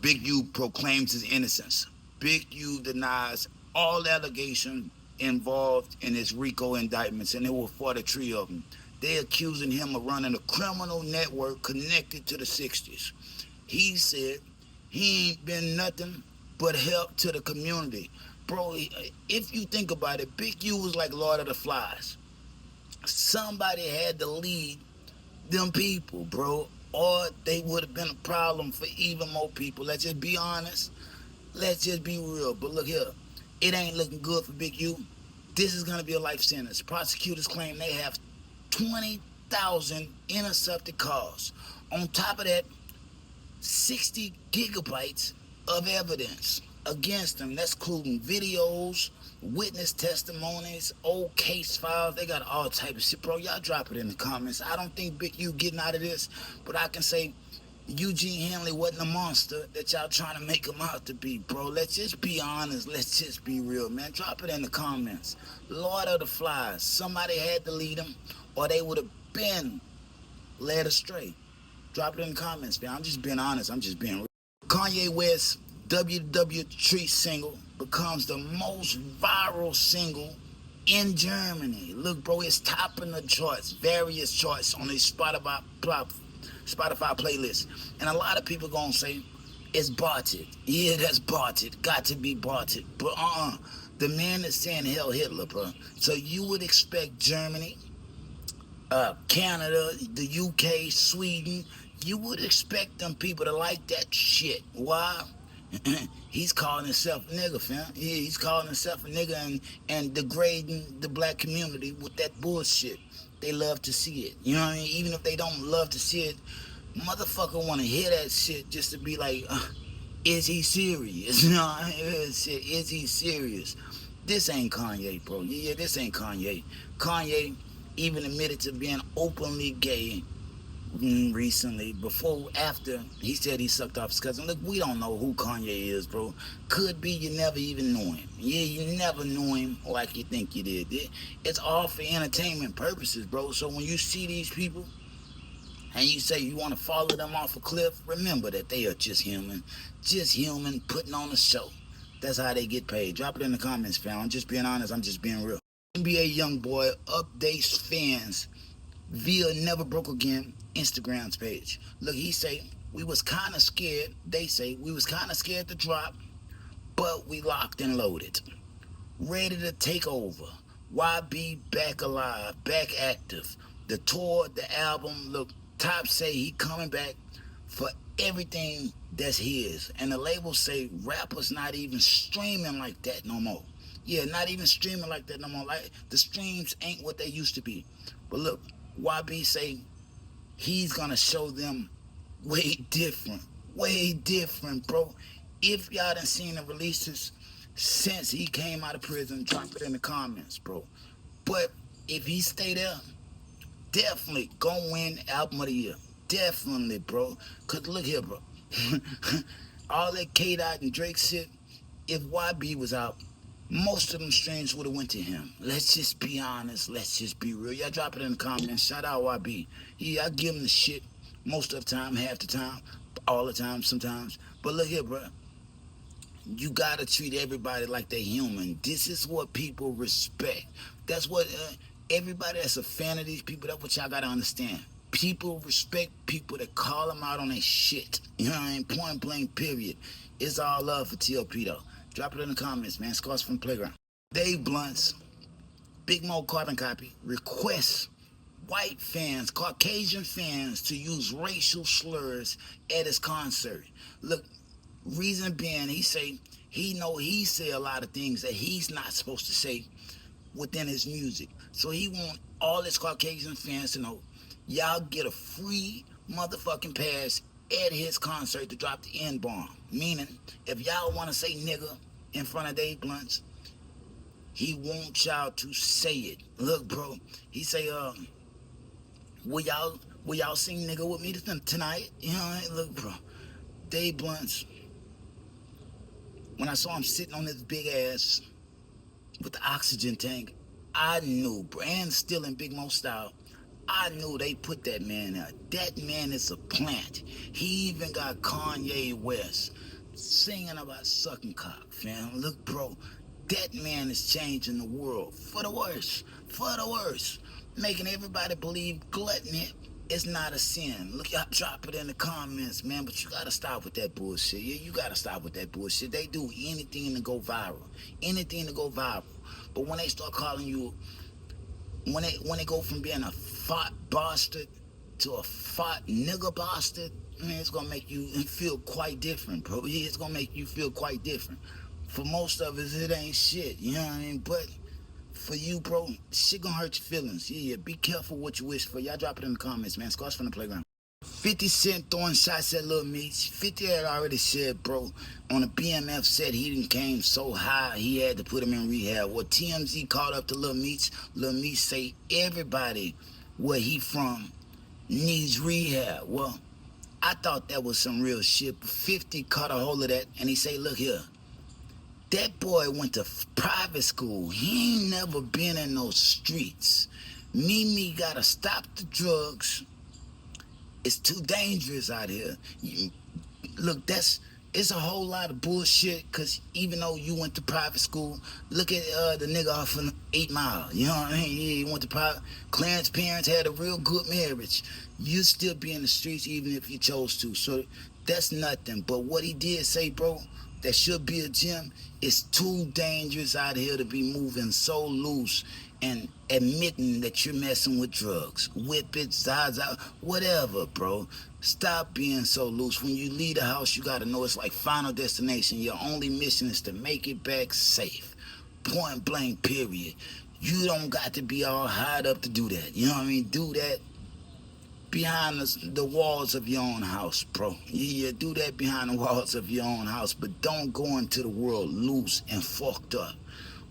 Big U proclaims his innocence. Big U denies all allegations involved in his RICO indictments, and there were 43 of them. They accusing him of running a criminal network connected to the 60s. He said he ain't been nothing but help to the community. Bro, if you think about it, Big U was like Lord of the Flies. Somebody had to lead them people, bro, or they would have been a problem for even more people. Let's just be honest. Let's just be real. But look here, it ain't looking good for Big U. This is gonna be a life sentence. Prosecutors claim they have 20,000 intercepted calls. On top of that, 60 gigabytes of evidence against them. That's including videos, witness testimonies, old case files. They got all type of shit, bro. Y'all drop it in the comments. I don't think Big U getting out of this, but I can say Eugene Henley wasn't a monster that y'all trying to make him out to be, bro. Let's just be honest. Let's just be real, man. Drop it in the comments. Lord of the Flies. Somebody had to lead them, or they would have been led astray. Drop it in the comments, man. I'm just being honest. I'm just being real. Kanye West WW Tree single becomes the most viral single in Germany. Look, bro, it's topping the charts, various charts on the Spotify playlist. And a lot of people gonna say it's botted. Yeah, that's botted. Got to be botted. But the man is saying hell Hitler, bro. So you would expect Germany, Canada, the UK, Sweden, you would expect them people to like that shit. Why? He's calling himself a nigga, fam. Yeah, he's calling himself a nigga and degrading the black community with that bullshit. They love to see it. You know what I mean? Even if they don't love to see it, motherfucker want to hear that shit just to be like, is he serious? You know what I mean? Is he serious? This ain't Kanye, bro. Yeah, this ain't Kanye. Kanye even admitted to being openly gay recently. After he said he sucked off his cousin. Look, we don't know who Kanye is, bro. Could be you never even knew him. Yeah, you never knew him like you think you did. It's all for entertainment purposes, bro. So when you see these people and you say you want to follow them off a cliff, remember that they are just human putting on a show. That's how they get paid. Drop it in the comments, fam. I'm just being honest. I'm just being real. NBA YoungBoy updates fans via Never Broke Again Instagram's page. Look, he say, we was kind of scared. They say, we was kind of scared to drop, but we locked and loaded. Ready to take over. YB back alive, back active. The tour, the album, look, Top say he coming back for everything that's his. And the label say rappers not even streaming like that no more. Yeah, not even streaming like that no more. Like, the streams ain't what they used to be. But look, YB say he's gonna show them way different, bro. If y'all done seen the releases since he came out of prison, drop it in the comments, bro. But if he stay there, definitely gonna win album of the year. Definitely, bro. Cause look here, bro. All that K-Dot and Drake shit, if YB was out, most of them streams would have went to him. Let's just be honest. Let's just be real. Y'all drop it in the comments. Shout out YB. Yeah, I give him the shit most of the time, half the time, all the time, sometimes. But look here, bro. You gotta treat everybody like they're human. This is what people respect. That's what everybody that's a fan of these people, that's what y'all gotta understand. People respect people that call them out on their shit. You know what I mean? Point blank, period. It's all love for TLP, though. Drop it in the comments, man. Scars from the Playground. Dave Blunt's Big Mo Carbon Copy requests white fans, Caucasian fans, to use racial slurs at his concert. Look, reason being, he say a lot of things that he's not supposed to say within his music. So he want all his Caucasian fans to know, y'all get a free motherfucking pass at his concert to drop the N-bomb. Meaning, if y'all want to say nigga in front of Dave Blunt's, he wants y'all to say it. Look, bro, he say, will y'all sing nigga with me tonight? You know what I mean? Look, bro, Dave Blunt's, when I saw him sitting on his big ass with the oxygen tank, I knew, and still in Big Mo style, I knew they put that man out. That man is a plant. He even got Kanye West singing about sucking cock, fam. Look, bro, that man is changing the world for the worse, making everybody believe gluttony is not a sin. Look, y'all drop it in the comments, man, but you gotta stop with that bullshit. Yeah, you gotta stop with that bullshit. They do anything to go viral, But when they start calling you, when they go from being a fat bastard to a fat nigga bastard, man, it's gonna make you feel quite different, bro. Yeah, it's gonna make you feel quite different. For most of us, it ain't shit, you know what I mean? But for you, bro, shit gonna hurt your feelings. Yeah, be careful what you wish for. Y'all drop it in the comments, man. Scars from the playground. 50 Cent throwing shots at Lil Meech. 50 had already said, bro, on the BMF set, he done came so high, he had to put him in rehab. Well, TMZ called up to Lil Meech. Lil Meech say everybody where he from needs rehab. Well, I thought that was some real shit, but 50 caught a hold of that, and he say, look here, that boy went to private school. He ain't never been in those streets. Me gotta stop the drugs. It's too dangerous out here. Look, it's a whole lot of bullshit, because even though you went to private school, look at the nigga off of 8 Mile. You know what I mean? Yeah, he went to private. Clarence parents had a real good marriage. You still be in the streets even if you chose to. So that's nothing. But what he did say, bro, that should be a gym, it's too dangerous out here to be moving so loose and admitting that you're messing with drugs. Whip it, Zaza, whatever, bro. Stop being so loose. When you leave the house, you gotta know it's like Final Destination. Your only mission is to make it back safe. Point blank, period. You don't got to be all high up to do that. You know what I mean? Do that behind the walls of your own house, bro. Yeah, do that behind the walls of your own house, but don't go into the world loose and fucked up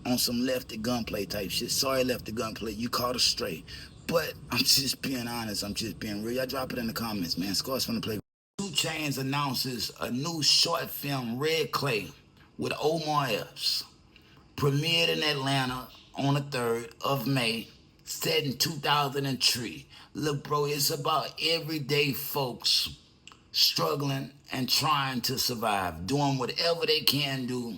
on some lefty gunplay type shit. Sorry, lefty gunplay, you caught us straight. But I'm just being honest, I'm just being real. Y'all drop it in the comments, man. Scars from the play. 2 Chainz announces a new short film, Red Clay, with Omar Epps. Premiered in Atlanta on the 3rd of May, set in 2003. Look, bro, it's about everyday folks struggling and trying to survive, doing whatever they can do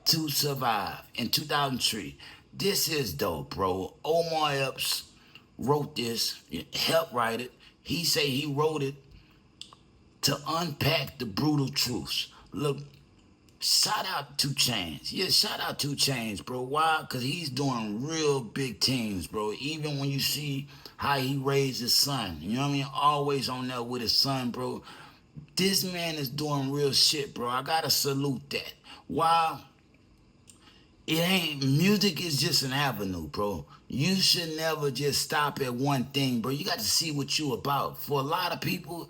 to survive. In 2003, this is dope, bro. Omar Epps wrote this, helped write it. He say he wrote it to unpack the brutal truths. Look, shout out to Chainz. Yeah, shout out to Chainz, bro. Why? Because he's doing real big things, bro. Even when you see how he raised his son, you know what I mean? Always on there with his son, bro. This man is doing real shit, bro. I gotta salute that. Why? Music is just an avenue, bro. You should never just stop at one thing, bro. You got to see what you about. For a lot of people,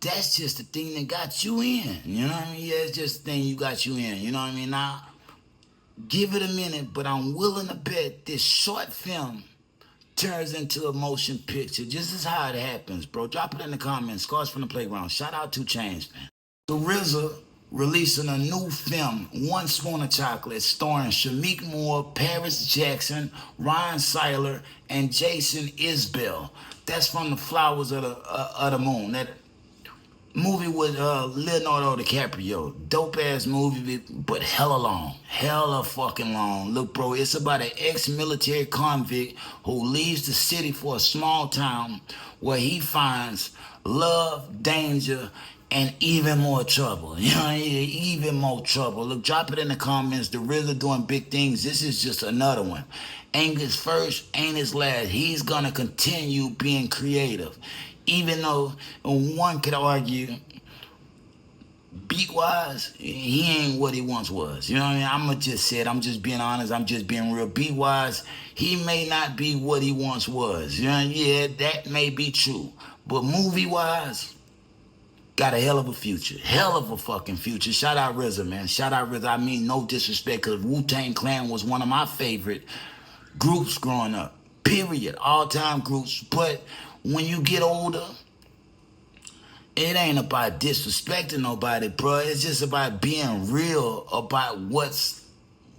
that's just the thing that got you in. You know what I mean? Yeah, it's just the thing you got you in. You know what I mean? Now, give it a minute, but I'm willing to bet this short film turns into a motion picture. Just as how it happens, bro. Drop it in the comments. Scars from the Playground. Shout out to Chainz, man. The RZA releasing a new film, One Spoon of Chocolate, starring Shameik Moore, Paris Jackson, Ryan Siler, and Jason Isbell. That's from The Flowers of the Moon. That movie with Leonardo DiCaprio. Dope ass movie, but hella long. Hella fucking long. Look, bro, it's about an ex-military convict who leaves the city for a small town where he finds love, danger, and even more trouble. You know, even more trouble. Look, drop it in the comments. The RZA doing big things. This is just another one. Ain't his first, ain't his last. He's gonna continue being creative. Even though one could argue, beat-wise, he ain't what he once was. You know what I mean? I'ma just say it. I'm just being honest. I'm just being real. Beat-wise, he may not be what he once was. You know, yeah, that may be true. But movie-wise, got a hell of a future. Hell of a fucking future. Shout out RZA, man. Shout out RZA. I mean, no disrespect, because Wu-Tang Clan was one of my favorite groups growing up. Period. All-time groups. But when you get older, it ain't about disrespecting nobody, bro. It's just about being real about what's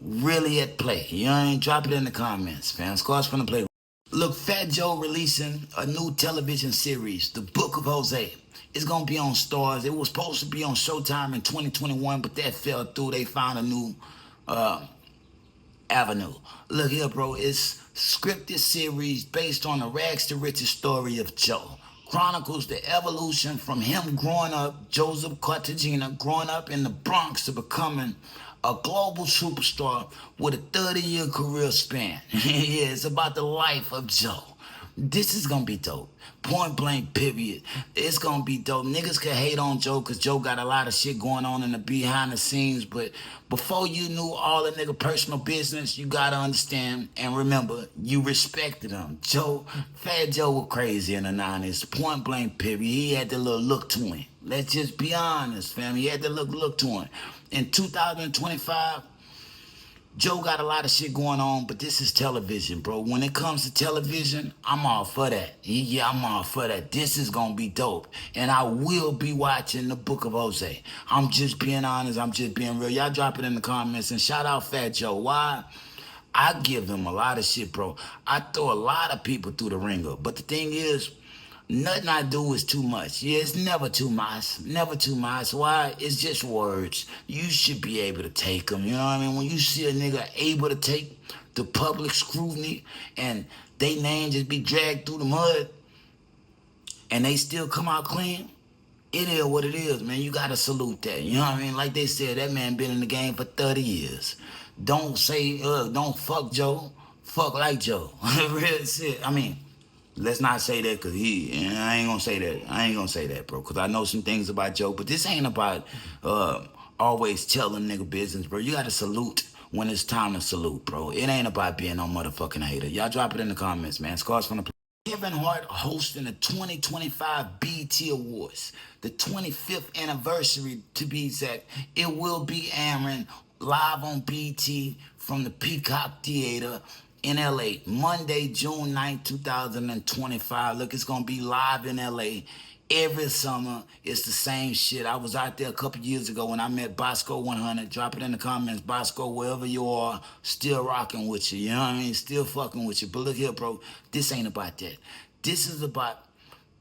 really at play. You know what I mean? Drop it in the comments, fam. Scars from the Playground. Look, Fat Joe releasing a new television series, The Book of Jose. It's gonna be on Stars. It was supposed to be on Showtime in 2021, but that fell through. They found a new avenue. Look here, bro. It's scripted series based on the rags to riches story of Joe. Chronicles the evolution from him growing up, Joseph Cartagena, growing up in the Bronx to becoming a global superstar with a 30-year career span. Yeah, it's about the life of Joe. This is gonna be dope. Point blank, period. It's gonna be dope. Niggas can hate on Joe because Joe got a lot of shit going on in the behind the scenes. But before you knew all the nigga personal business, you gotta understand and remember, you respected him. Fat Joe was crazy in the 90s. Point blank, period. He had the little look to him. Let's just be honest, fam. He had the look to him. In 2025, Joe got a lot of shit going on, but this is television, bro. When it comes to television, I'm all for that. Yeah, I'm all for that. This is gonna be dope. And I will be watching the Book of Jose. I'm just being honest. I'm just being real. Y'all drop it in the comments and shout out Fat Joe. Why? I give him a lot of shit, bro. I throw a lot of people through the ringer. But the thing is, nothing I do is too much. Yeah, it's never too much. Never too much. Why? It's just words. You should be able to take them. You know what I mean? When you see a nigga able to take the public scrutiny and they name just be dragged through the mud and they still come out clean, it is what it is, man. You gotta salute that. You know what I mean? Like they said, that man been in the game for 30 years. Don't say, don't fuck Joe. Fuck like Joe. Real shit. I mean, let's not say that because I ain't gonna say that. I ain't gonna say that, bro, because I know some things about Joe, but this ain't about always telling nigga business, bro. You gotta salute when it's time to salute, bro. It ain't about being no motherfucking hater. Y'all drop it in the comments, man. Scars from the Kevin Hart hosting the 2025 BET Awards, the 25th anniversary to be exact. It will be airing live on BET from the Peacock Theater in LA, Monday, June 9th, 2025. Look, it's gonna be live in LA every summer. It's the same shit. I was out there a couple years ago when I met Bosco 100. Drop it in the comments, Bosco, wherever you are, still rocking with you. You know what I mean? Still fucking with you. But look here, bro, this ain't about that. This is about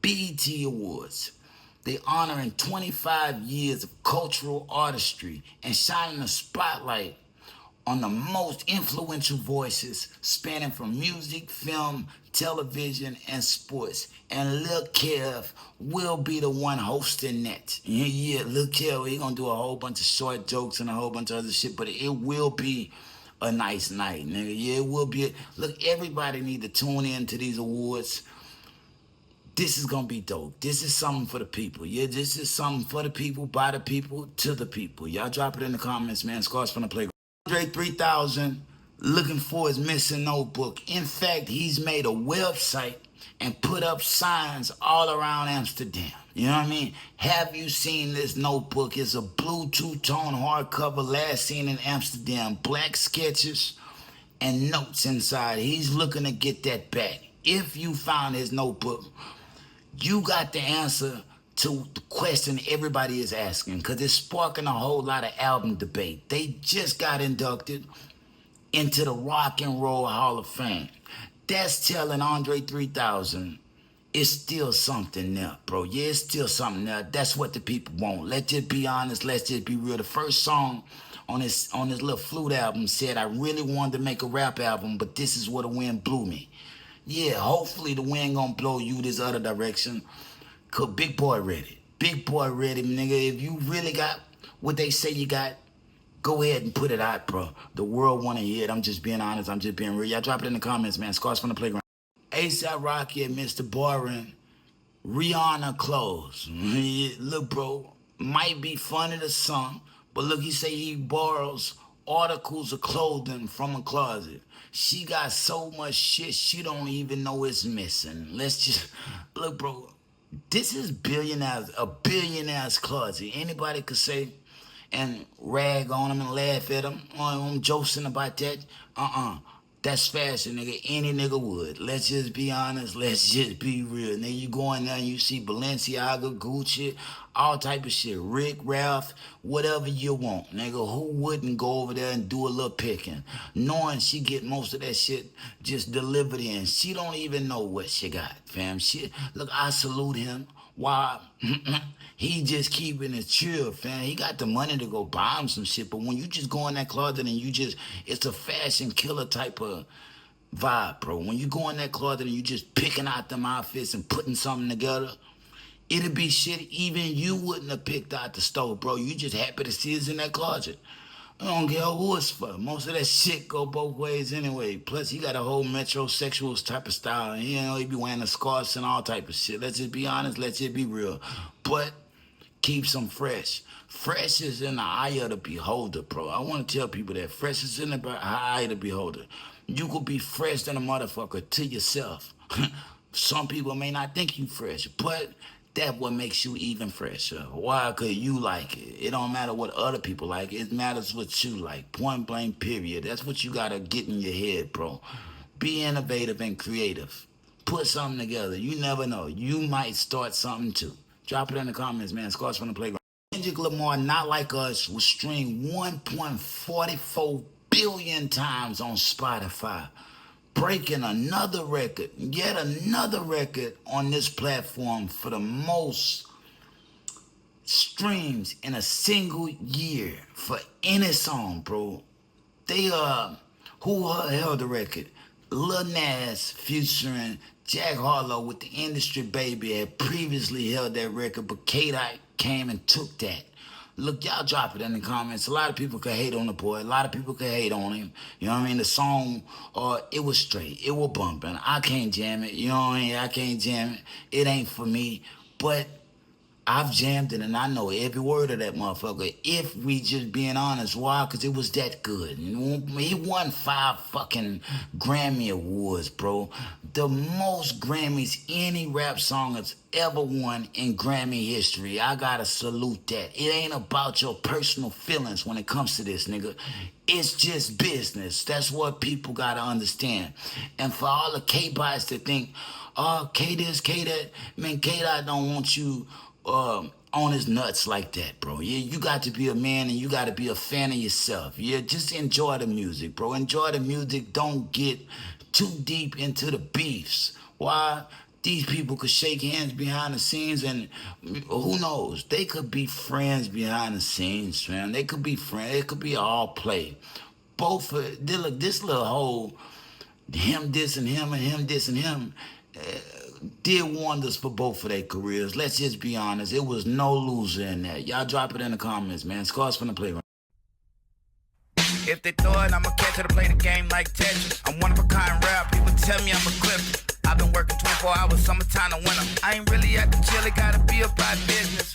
BET Awards. They honoring 25 years of cultural artistry and shining a spotlight on the most influential voices spanning from music, film, television, and sports. And Lil Kev will be the one hosting that. Yeah, Lil Kev, he gonna do a whole bunch of short jokes and a whole bunch of other shit, but it will be a nice night, nigga. Yeah, it will be. Look, everybody need to tune in to these awards. This is gonna be dope. This is something for the people. Yeah, this is something for the people, by the people, to the people. Y'all drop it in the comments, man. Scars from the playground. Andre 3000 looking for his missing notebook. In fact, he's made a website and put up signs all around Amsterdam. You know what I mean? Have you seen this notebook? It's a blue two-tone hardcover, last seen in Amsterdam. Black sketches and notes inside. He's looking to get that back. If you found his notebook, you got the answer to the question everybody is asking, because it's sparking a whole lot of album debate. They just got inducted into the Rock and Roll Hall of Fame. That's telling Andre 3000 it's still something there, bro. Yeah, it's still something there. That's what the people want. Let's just be honest. Let's just be real. The first song on his little flute album said, I really wanted to make a rap album, but this is where the wind blew me. Yeah, hopefully the wind gonna blow you this other direction. Cause Big Boy ready. Big Boy ready, nigga. If you really got what they say you got, go ahead and put it out, bro. The world wanna hear it. I'm just being honest. I'm just being real. Y'all drop it in the comments, man. Scars from the playground. ASAP Rocky and Mr. Boring. Rhiana clothes. Look, bro, might be funny to some, but look, he say he borrows articles of clothing from a closet. She got so much shit she don't even know it's missing. Let's just look, bro. This is a billionaire's closet. Anybody could say and rag on him and laugh at him. I'm joking about that. That's fashion, nigga. Any nigga would. Let's just be honest. Let's just be real. Then you go in there and you see Balenciaga, Gucci, all type of shit. Rick, Ralph, whatever you want. Nigga, who wouldn't go over there and do a little picking? Knowing she get most of that shit just delivered in. She don't even know what she got, fam. Look, I salute him Why? He just keeping it chill, fam. He got the money to go buy him some shit, but when you just go in that closet and it's a fashion killer type of vibe, bro. When you go in that closet and you just picking out them outfits and putting something together, it'll be shit even you wouldn't have picked out the store, bro. You just happy to see us in that closet. I don't care who it's for. Most of that shit go both ways anyway. Plus, he got a whole metrosexual type of style. And, you know, he be wearing the scarves and all type of shit. Let's just be honest. Let's just be real. But keeps them fresh. Fresh is in the eye of the beholder, bro. I want to tell people that fresh is in the eye of the beholder. You could be fresh than a motherfucker to yourself. Some people may not think you fresh, but that's what makes you even fresher. Why? Because you like it. It don't matter what other people like. It matters what you like. Point blank, period. That's what you got to get in your head, bro. Be innovative and creative. Put something together. You never know. You might start something too. Drop it in the comments, man. Scars from the playground. Kendrick Lamar, Not Like Us, was streamed 1.44 billion times on Spotify, breaking another record, yet another record on this platform for the most streams in a single year for any song, bro. They who held the record? Lil Nas featuring Jack Harlow with The Industry Baby had previously held that record, but K-Dot came and took that. Look, y'all drop it in the comments. A lot of people could hate on the boy. A lot of people could hate on him. You know what I mean? The song, it was straight. It was bumping. I can't jam it. You know what I mean? I can't jam it. It ain't for me. But I've jammed it, and I know every word of that motherfucker. If we just being honest, why? Because it was that good. He won 5 fucking Grammy Awards, bro. The most Grammys any rap song has ever won in Grammy history. I gotta salute that. It ain't about your personal feelings when it comes to this, nigga. It's just business. That's what people gotta understand. And for all the K-bots that think, oh, K this, K that, man, K-Dot don't want you on his nuts like that, bro. Yeah, you got to be a man and you got to be a fan of yourself. Yeah, just enjoy the music, bro. Enjoy the music. Don't get too deep into the beefs. Why? These people could shake hands behind the scenes, and who knows? They could be friends behind the scenes, man. They could be friends. It could be all play. Both of this little whole him dissing him and him dissing him did wonders for both of their careers. Let's just be honest. It was no loser in that. Y'all drop it in the comments, man. Scars from the playground. If they throw it, I'ma catch it to play the game like Tetris. I'm one of a kind rap. People tell me I'm a clip. I've been working 24 hours, summertime to winter. I ain't really at the chill, it gotta be about business.